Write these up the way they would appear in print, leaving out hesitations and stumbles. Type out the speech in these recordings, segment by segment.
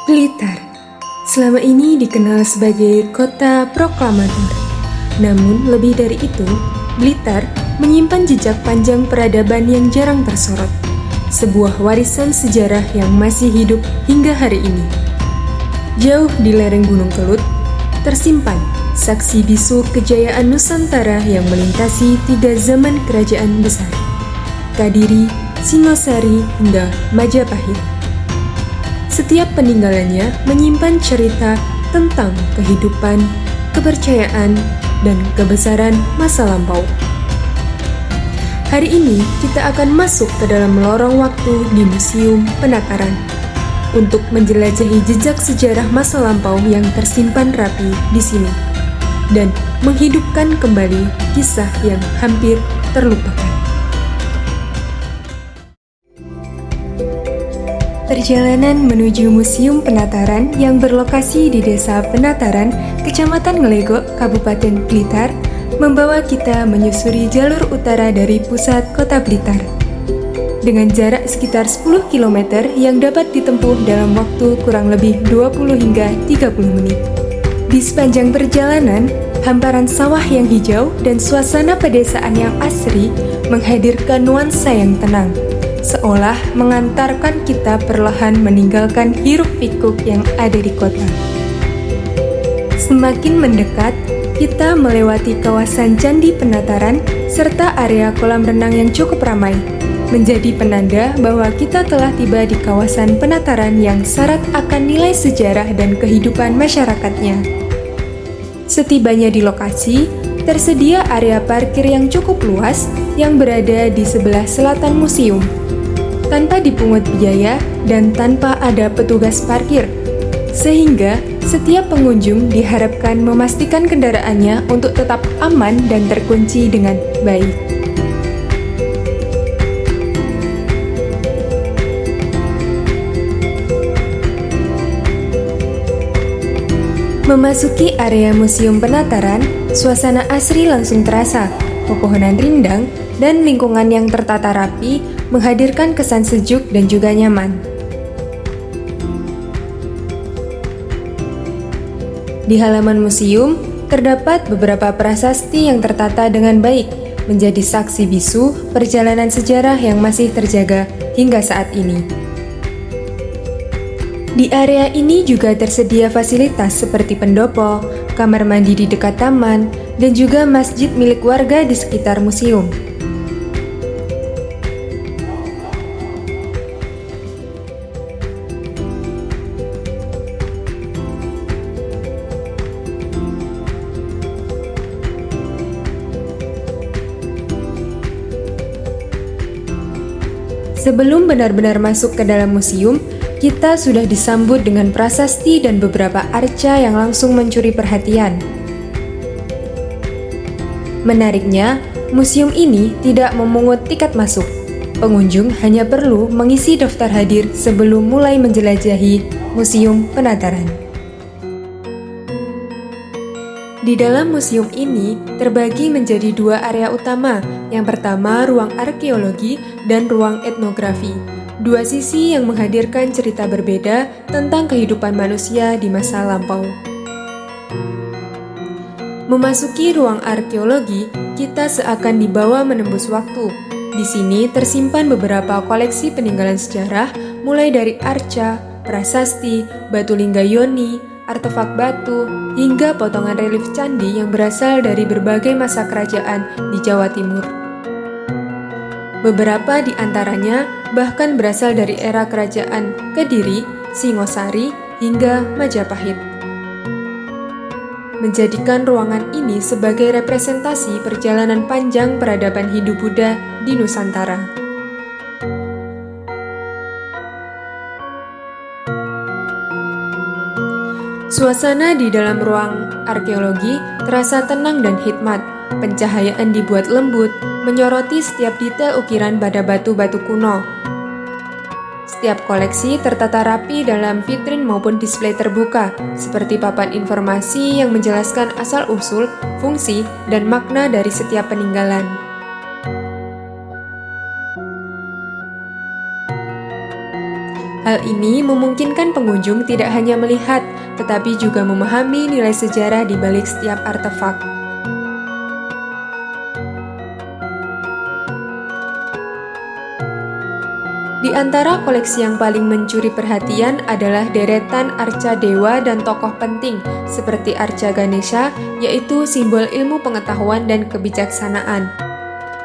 Blitar selama ini dikenal sebagai kota proklamator. Namun lebih dari itu, Blitar menyimpan jejak panjang peradaban yang jarang tersorot. Sebuah warisan sejarah yang masih hidup hingga hari ini. Jauh di lereng Gunung Kelut, tersimpan saksi bisu kejayaan Nusantara yang melintasi 3 zaman kerajaan besar: Kadiri, Singosari, hingga Majapahit. Setiap peninggalannya menyimpan cerita tentang kehidupan, kepercayaan, dan kebesaran masa lampau. Hari ini kita akan masuk ke dalam lorong waktu di Museum Penataran untuk menjelajahi jejak sejarah masa lampau yang tersimpan rapi di sini dan menghidupkan kembali kisah yang hampir terlupakan. Perjalanan menuju Museum Penataran yang berlokasi di Desa Penataran, Kecamatan Ngelegok, Kabupaten Blitar, membawa kita menyusuri jalur utara dari pusat kota Blitar. Dengan jarak sekitar 10 km yang dapat ditempuh dalam waktu kurang lebih 20 hingga 30 menit. Di sepanjang perjalanan, hamparan sawah yang hijau dan suasana pedesaan yang asri menghadirkan nuansa yang tenang, seolah mengantarkan kita perlahan meninggalkan hiruk-pikuk yang ada di kota. Semakin mendekat, kita melewati kawasan Candi Penataran serta area kolam renang yang cukup ramai, menjadi penanda bahwa kita telah tiba di kawasan Penataran yang syarat akan nilai sejarah dan kehidupan masyarakatnya. Setibanya di lokasi, tersedia area parkir yang cukup luas yang berada di sebelah selatan museum, tanpa dipungut biaya dan tanpa ada petugas parkir, sehingga setiap pengunjung diharapkan memastikan kendaraannya untuk tetap aman dan terkunci dengan baik. Memasuki area Museum Penataran, suasana asri langsung terasa. Pepohonan rindang dan lingkungan yang tertata rapi menghadirkan kesan sejuk dan juga nyaman. Di halaman museum, terdapat beberapa prasasti yang tertata dengan baik, menjadi saksi bisu perjalanan sejarah yang masih terjaga hingga saat ini. Di area ini juga tersedia fasilitas seperti pendopo, kamar mandi di dekat taman, dan juga masjid milik warga di sekitar museum. Sebelum benar-benar masuk ke dalam museum, kita sudah disambut dengan prasasti dan beberapa arca yang langsung mencuri perhatian. Menariknya, museum ini tidak memungut tiket masuk. Pengunjung hanya perlu mengisi daftar hadir sebelum mulai menjelajahi Museum Penataran. Di dalam museum ini terbagi menjadi 2 area utama. Yang pertama, ruang arkeologi dan ruang etnografi. 2 sisi yang menghadirkan cerita berbeda tentang kehidupan manusia di masa lampau. Memasuki ruang arkeologi, kita seakan dibawa menembus waktu. Di sini tersimpan beberapa koleksi peninggalan sejarah, mulai dari arca, prasasti, batu lingga yoni, artefak batu, hingga potongan relief candi yang berasal dari berbagai masa kerajaan di Jawa Timur. Beberapa di antaranya bahkan berasal dari era kerajaan Kediri, Singosari, hingga Majapahit. Menjadikan ruangan ini sebagai representasi perjalanan panjang peradaban Hindu-Buddha di Nusantara. Suasana di dalam ruang arkeologi terasa tenang dan hikmat. Pencahayaan dibuat lembut, menyoroti setiap detail ukiran pada batu-batu kuno. Setiap koleksi tertata rapi dalam vitrin maupun display terbuka, seperti papan informasi yang menjelaskan asal-usul, fungsi, dan makna dari setiap peninggalan. Hal ini memungkinkan pengunjung tidak hanya melihat, tetapi juga memahami nilai sejarah di balik setiap artefak. Di antara koleksi yang paling mencuri perhatian adalah deretan arca dewa dan tokoh penting seperti arca Ganesha, yaitu simbol ilmu pengetahuan dan kebijaksanaan,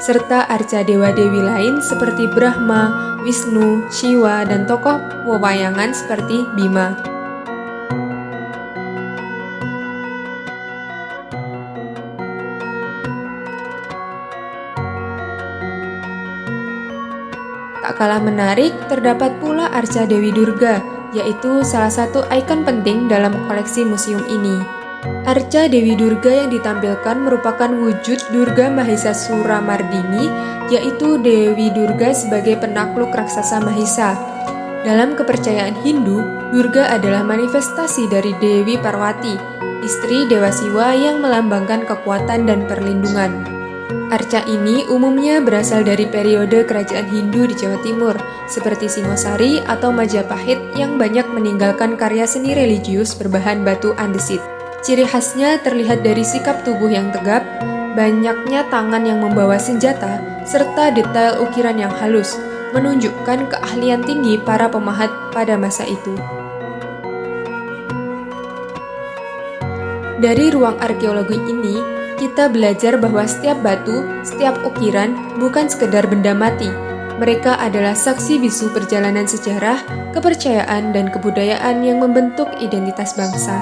serta arca dewa-dewi lain seperti Brahma, Wisnu, Shiva, dan tokoh pewayangan seperti Bima. Tak kalah menarik, terdapat pula arca Dewi Durga, yaitu salah satu ikon penting dalam koleksi museum ini. Arca Dewi Durga yang ditampilkan merupakan wujud Durga Mahisa Suramardini, yaitu Dewi Durga sebagai penakluk raksasa Mahisa. Dalam kepercayaan Hindu, Durga adalah manifestasi dari Dewi Parwati, istri Dewa Siwa yang melambangkan kekuatan dan perlindungan. Arca ini umumnya berasal dari periode kerajaan Hindu di Jawa Timur, seperti Singosari atau Majapahit yang banyak meninggalkan karya seni religius berbahan batu andesit. Ciri khasnya terlihat dari sikap tubuh yang tegap, banyaknya tangan yang membawa senjata, serta detail ukiran yang halus, menunjukkan keahlian tinggi para pemahat pada masa itu. Dari ruang arkeologi ini, kita belajar bahwa setiap batu, setiap ukiran bukan sekedar benda mati. Mereka adalah saksi bisu perjalanan sejarah, kepercayaan, dan kebudayaan yang membentuk identitas bangsa.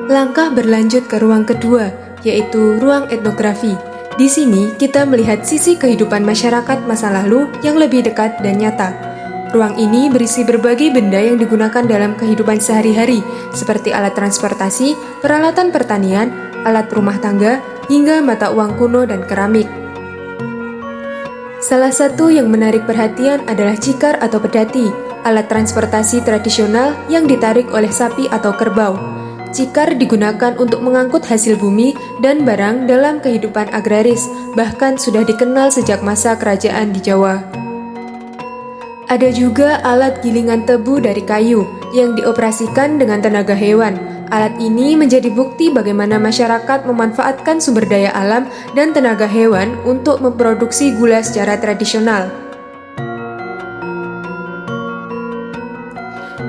Langkah berlanjut ke ruang kedua, yaitu ruang etnografi. Di sini, kita melihat sisi kehidupan masyarakat masa lalu yang lebih dekat dan nyata. Ruang ini berisi berbagai benda yang digunakan dalam kehidupan sehari-hari, seperti alat transportasi, peralatan pertanian, alat rumah tangga, hingga mata uang kuno dan keramik. Salah satu yang menarik perhatian adalah cikar atau pedati, alat transportasi tradisional yang ditarik oleh sapi atau kerbau. Cikar digunakan untuk mengangkut hasil bumi dan barang dalam kehidupan agraris, bahkan sudah dikenal sejak masa kerajaan di Jawa. Ada juga alat gilingan tebu dari kayu yang dioperasikan dengan tenaga hewan. Alat ini menjadi bukti bagaimana masyarakat memanfaatkan sumber daya alam dan tenaga hewan untuk memproduksi gula secara tradisional.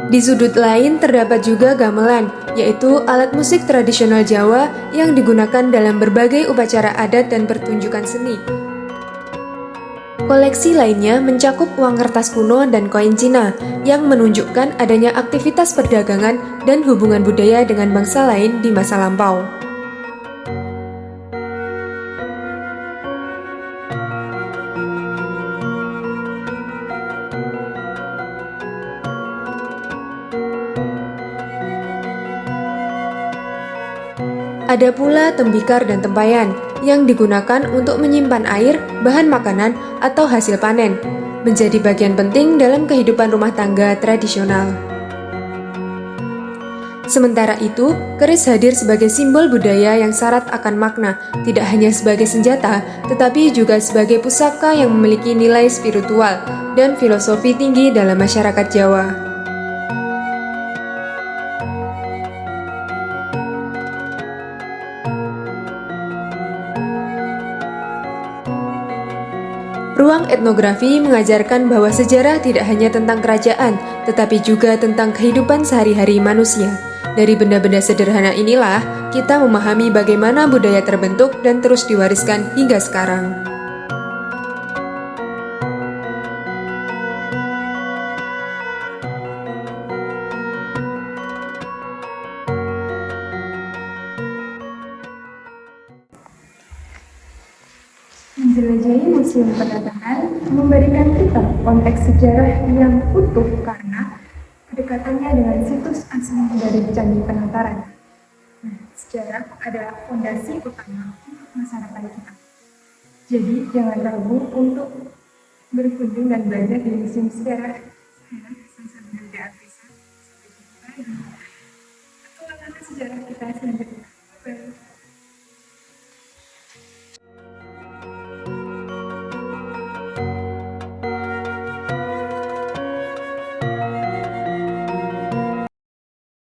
Di sudut lain terdapat juga gamelan, yaitu alat musik tradisional Jawa yang digunakan dalam berbagai upacara adat dan pertunjukan seni. Koleksi lainnya mencakup uang kertas kuno dan koin Cina yang menunjukkan adanya aktivitas perdagangan dan hubungan budaya dengan bangsa lain di masa lampau. Ada pula tembikar dan tempayan yang digunakan untuk menyimpan air, bahan makanan, atau hasil panen, menjadi bagian penting dalam kehidupan rumah tangga tradisional. Sementara itu, keris hadir sebagai simbol budaya yang syarat akan makna, tidak hanya sebagai senjata, tetapi juga sebagai pusaka yang memiliki nilai spiritual dan filosofi tinggi dalam masyarakat Jawa. Ruang etnografi mengajarkan bahwa sejarah tidak hanya tentang kerajaan, tetapi juga tentang kehidupan sehari-hari manusia. Dari benda-benda sederhana inilah, kita memahami bagaimana budaya terbentuk dan terus diwariskan hingga sekarang. Menjelajahi Museum Peradaban memberikan kita konteks sejarah yang utuh karena kedekatannya dengan situs asli dari Candi Penangkaran. Sejarah adalah fondasi utama untuk masyarakat kita. Jadi jangan ragu untuk berkunjung dan belajar di Museum Sejarah Sansa Budaya Afrisa. Sampai jumpa di petualangan sejarah kita selanjutnya.